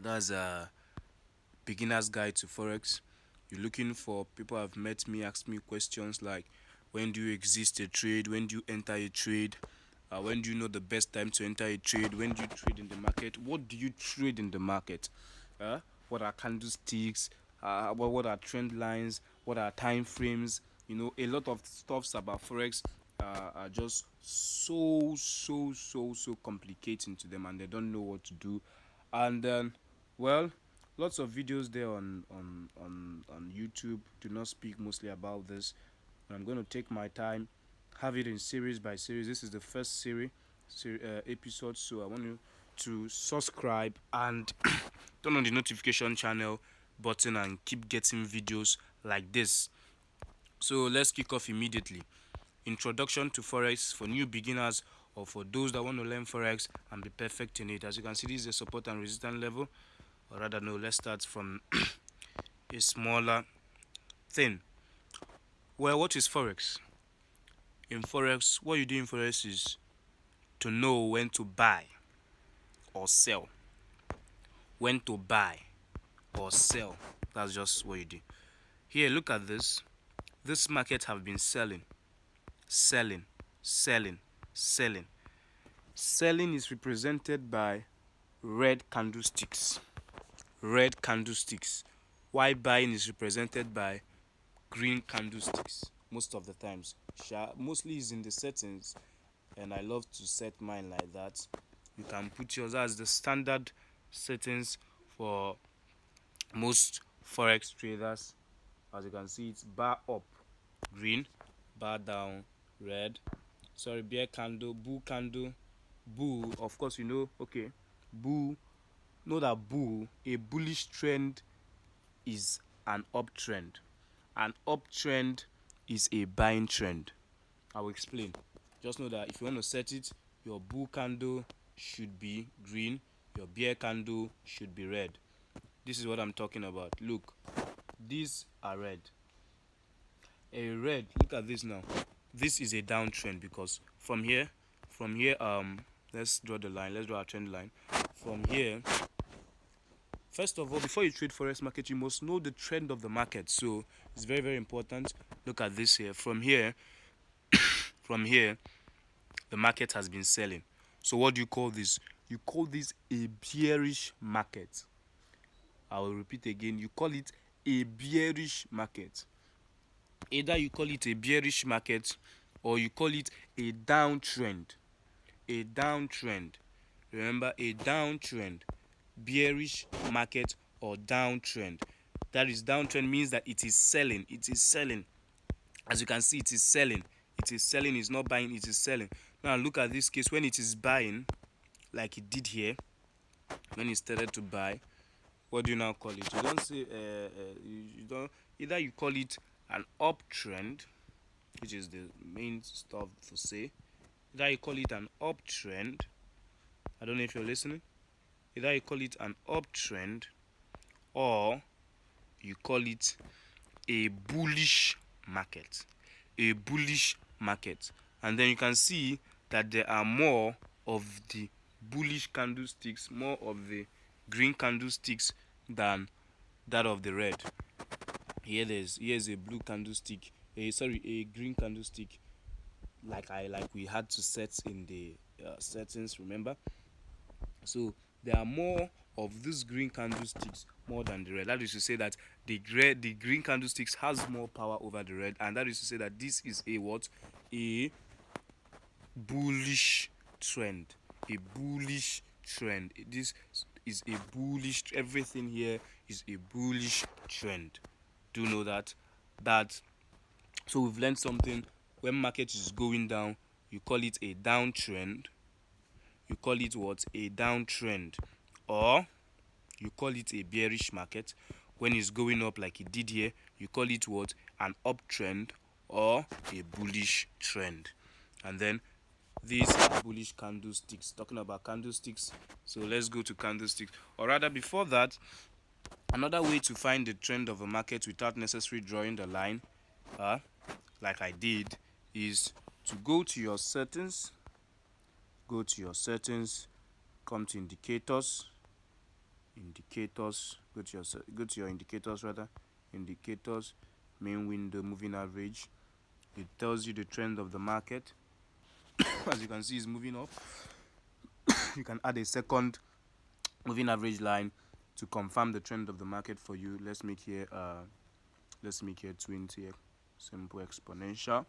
That's a beginner's guide to Forex. You're looking for people have met me, asked me questions like when do you exit a trade, when do you enter a trade, when do you know the best time to enter a trade, when do you trade in the market, what do you trade in the market, what are candlesticks, what are trend lines, what are time frames. A lot of stuffs about Forex are just so complicating to them, and they don't know what to do. And well, lots of videos there on YouTube do not speak mostly about this. I'm going to take my time, have it in series by series. This is the first episode, so I want you to subscribe and turn on the notification channel button and keep getting videos like this. So let's kick off immediately. Introduction to Forex for new beginners or for those that want to learn Forex and be perfect in it. As you can see, this is a support and resistance level, or rather no, let's start from a smaller thing. Well, what is Forex? In Forex, what you do in Forex is to know when to buy or sell. When to buy or sell. That's just what you do. Here, look at this. This market have been selling. Selling is represented by red candlesticks. While buying is represented by green candlesticks most of the times. Mostly is in the settings, and I love to set mine like that. You can put yours as the standard settings for most Forex traders. As you can see, it's bar up green, bar down red, bear candle, bull candle. Bull, of course, okay, bull, know that a bullish trend is an uptrend. An uptrend is a buying trend. I will explain. Just know that if you want to set it, your bull candle should be green, your bear candle should be red. This is what I'm talking about. Look, these are red. Look at this now. This is a downtrend because from here, let's draw the line. Let's draw a trend line. From here, first of all, before you trade Forex market, you must know the trend of the market. So it's very important. Look at this here. From here, the market has been selling. So what do you call this? You call this a bearish market. I will repeat again. You call it a bearish market. Either you call it a bearish market or you call it a downtrend. A downtrend. Remember, a downtrend. Bearish market or downtrend. That is, downtrend means that it is selling. It is selling. As you can see, it is selling. It is selling. It's not buying. It is selling. Now look at this case. When it is buying, like it did here, when it started to buy, what do you now call it? You don't say you don't. Either you call it an uptrend, which is the main stuff to say. Either you call it an uptrend. I don't know if you're listening. Either you call it an uptrend or you call it a bullish market. A bullish market. And then you can see that there are more of the bullish candlesticks, more of the green candlesticks than that of the red. Here's a blue candlestick, a green candlestick, like we had to set in the settings, remember? So there are more of these green candlesticks more than the red. That is to say that the green candlesticks has more power over the red, and that is to say that this is a what? A bullish trend. A bullish trend. This is a bullish. Everything here is a bullish trend. Do know that. So we've learned something. When market is going down, you call it a downtrend. You call it what? A downtrend. Or you call it a bearish market. When it's going up like it did here, you call it what? An uptrend or a bullish trend. And then these are bullish candlesticks. Talking about candlesticks, so let's go to candlesticks. Or rather, before that, another way to find the trend of a market without necessarily drawing the line, like I did, is to go to your settings. Come to indicators. indicators. Go to your indicators rather. Indicators, main window, moving average. It tells you the trend of the market. As you can see, it's moving up. You can add a second moving average line to confirm the trend of the market for you. Let's make here 20, simple exponential.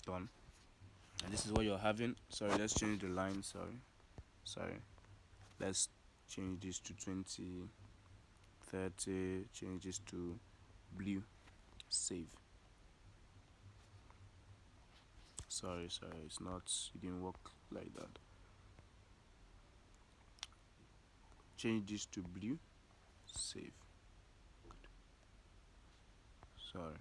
Done. And this is what you're having. Sorry, let's change the line. Sorry, let's change this to 20, 30, change this to blue. Save. Sorry, it's not, it didn't work like that. Change this to blue. Save. Sorry.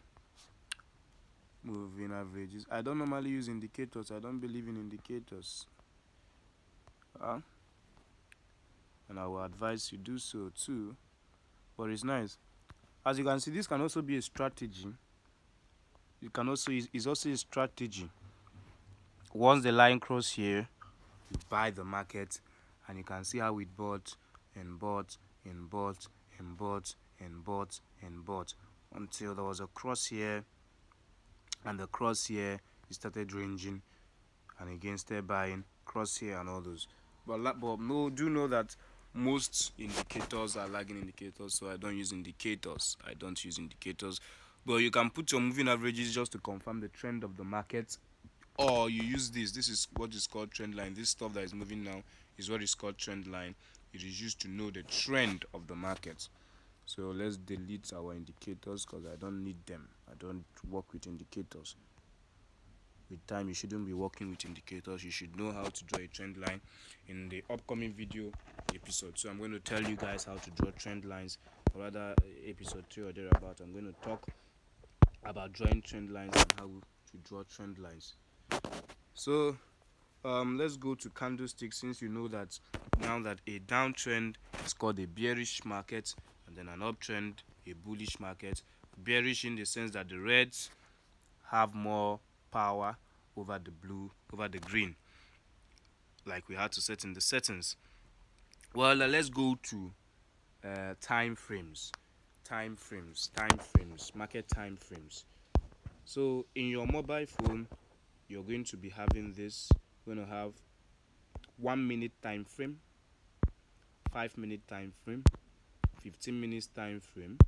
Moving averages. I don't normally use indicators. I don't believe in indicators. And I will advise you do so too. But it's nice. As you can see, this can also be a strategy. It's also a strategy. Once the line cross here, you buy the market, and you can see how it bought and bought and bought and bought and bought and bought until there was a cross here, and the cross here it started ranging, and again started buying, cross here and all those. But no, do know that most indicators are lagging indicators, so I don't use indicators. But you can put your moving averages just to confirm the trend of the market, or you use this. This is what is called trend line. This stuff that is moving now is what is called trend line. It is used to know the trend of the market. So let's delete our indicators because I don't need them. I don't work with indicators. With time, you shouldn't be working with indicators. You should know how to draw a trend line. In the upcoming video episode, so I'm going to tell you guys how to draw trend lines, or rather episode 2 or thereabout. I'm going to talk about drawing trend lines and how to draw trend lines. So let's go to candlesticks, since you know that now that a downtrend is called a bearish market, and then an uptrend a bullish market. Bearish in the sense that the reds have more power over the blue, over the green, like we had to set in the settings. Well, let's go to time frames, market time frames. So in your mobile phone, you're going to be having this. You're going to have 1 minute time frame, 5 minute time frame, 15 minutes time frame,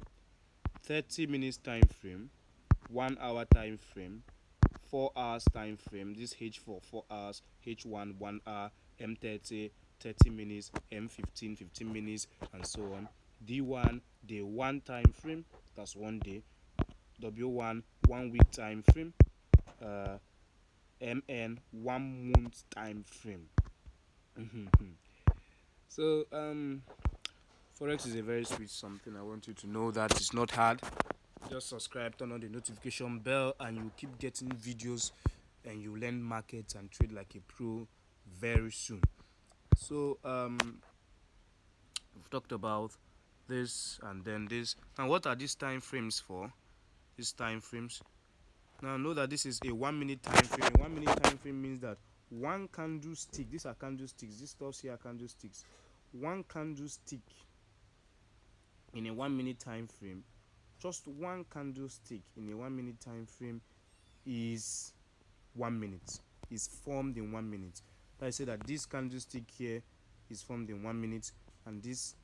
30 minutes time frame, 1 hour time frame, 4 hours time frame. This H4 4 hours, H1 1 hour, M30 30 minutes, M15 15 minutes, and so on. D1 day 1 time frame, that's 1 day. W1 1 week time frame. MN 1 month time frame. So Forex is a very sweet something. I want you to know that it's not hard. Just subscribe, turn on the notification bell, and you keep getting videos, and you learn markets and trade like a pro very soon. So we've talked about this and then this. Now what are these time frames for? These time frames. Now know that this is a 1 minute time frame. A 1 minute time frame means that one candlestick, these are candlesticks, these stuffs here are candlesticks. One candlestick in a 1 minute time frame, just one candlestick in a 1 minute time frame is 1 minute, is formed in 1 minute. I say that this candlestick here is formed in 1 minute, and this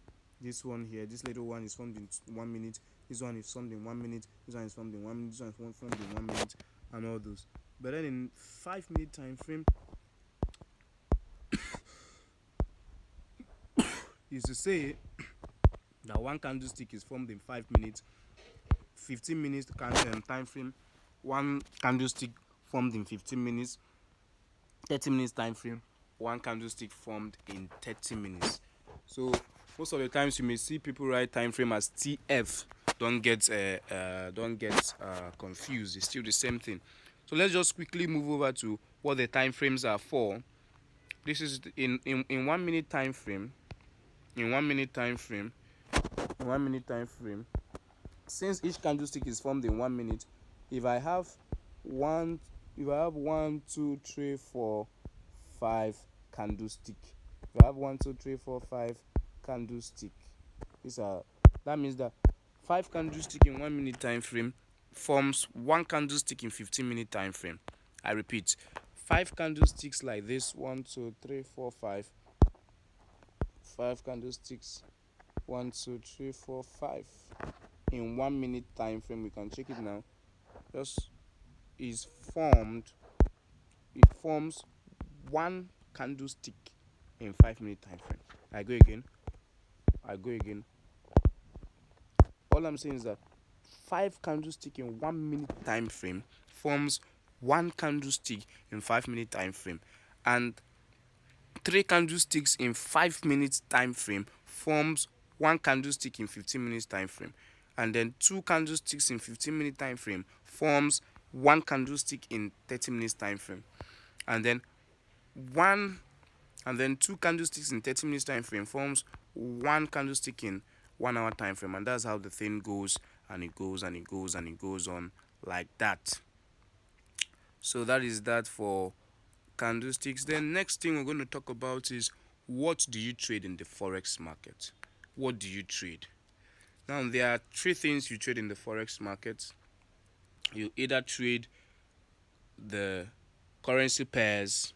one here, this little one, is formed in 1 minute. This one is formed in 1 minute. This one is formed in 1 minute. This one is formed in 1 minute, and all those. But then in 5 minute time frame, is to say that one candlestick is formed in 5 minutes. 15 minutes time frame, one candlestick formed in 15 minutes. 30 minutes time frame, one candlestick formed in 30 minutes. So most of the times you may see people write time frame as TF. Don't get confused. It's still the same thing. So let's just quickly move over to what the time frames are for. This is in 1 minute time frame. In 1 minute time frame, since each candlestick is formed in 1 minute, if I have 1, 2, 3, 4, 5 candlestick. If I have 1, 2, 3, 4, 5 candlestick, That means that 5 candlestick in 1 minute time frame forms 1 candlestick in 15-minute time frame. I repeat, 5 candlesticks like this, 1 2 3 4 5. 5 candlesticks, 1 2 3 4 5 in 1 minute time frame. We can check it now. Just is formed. It forms 1 candlestick in 5 minute time frame. I go again. All I'm saying is that 5 candlestick in 1 minute time frame forms 1 candlestick in 5 minute time frame, and 3 candlesticks in 5 minutes time frame forms 1 candlestick in 15 minutes time frame, and then 2 candlesticks in 15-minute time frame forms 1 candlestick in 30 minutes time frame, and then 2 candlesticks in 30 minutes time frame forms 1 candlestick in 1 hour time frame. And that's how the thing goes, and it goes and it goes and it goes on like that. So that is that for candlesticks. Then next thing we're going to talk about is, what do you trade in the forex market? What do you trade? Now, there are 3 things you trade in the forex market. You either trade the currency pairs,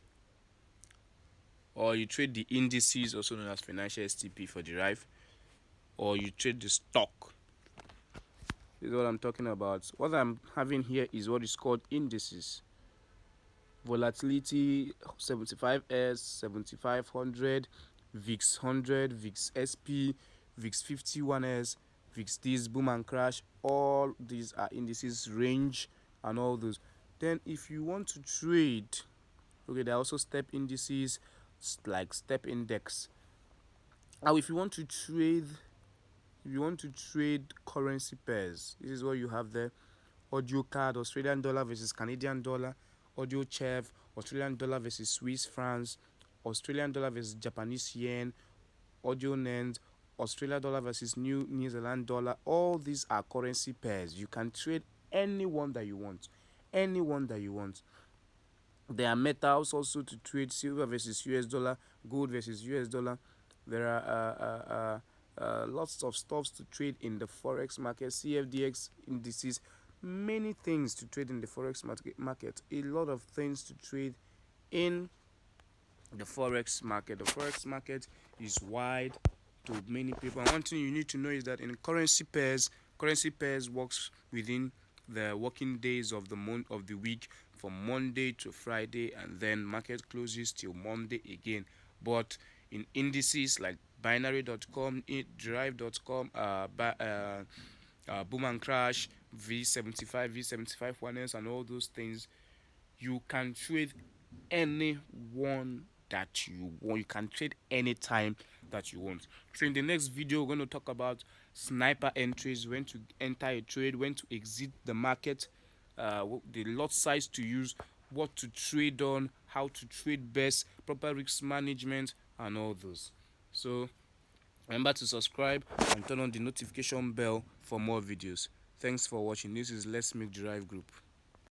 or you trade the indices, also known as financial STP for DERIV, or you trade the stock. This is what I'm talking about. What I'm having here is what is called indices. Volatility 75S, 7500, VIX 100, VIX SP, VIX 51S, VIX this, boom and crash. All these are indices, range, and all those. Then if you want to trade, okay, there are also step indices like step index. Now if you want to trade currency pairs, this is what you have there. Audio card, Australian dollar versus Canadian dollar. Audio chef, Australian dollar versus Swiss francs. Australian dollar versus Japanese yen. Audio nens, Australian dollar versus New Zealand dollar. All these are currency pairs. You can trade anyone that you want. There are metals also to trade: silver versus US dollar, gold versus US dollar. There are lots of stuffs to trade in the forex market, CFDX indices, many things to trade in the forex market. A lot of things to trade in the forex market. The forex market is wide to many people. And one thing you need to know is that in currency pairs works within the working days of the month of the week, from Monday to Friday, and then market closes till Monday again. But in indices like binary.com, deriv.com, boom and crash, V75, V75 1S, and all those things, you can trade anyone that you want. You can trade anytime that you want. So in the next video, we're going to talk about sniper entries, when to enter a trade, when to exit the market, the lot size to use, what to trade on, how to trade best, proper risk management, and all those. So remember to subscribe and turn on the notification bell for more videos. Thanks for watching. This is Milk Deriv Group.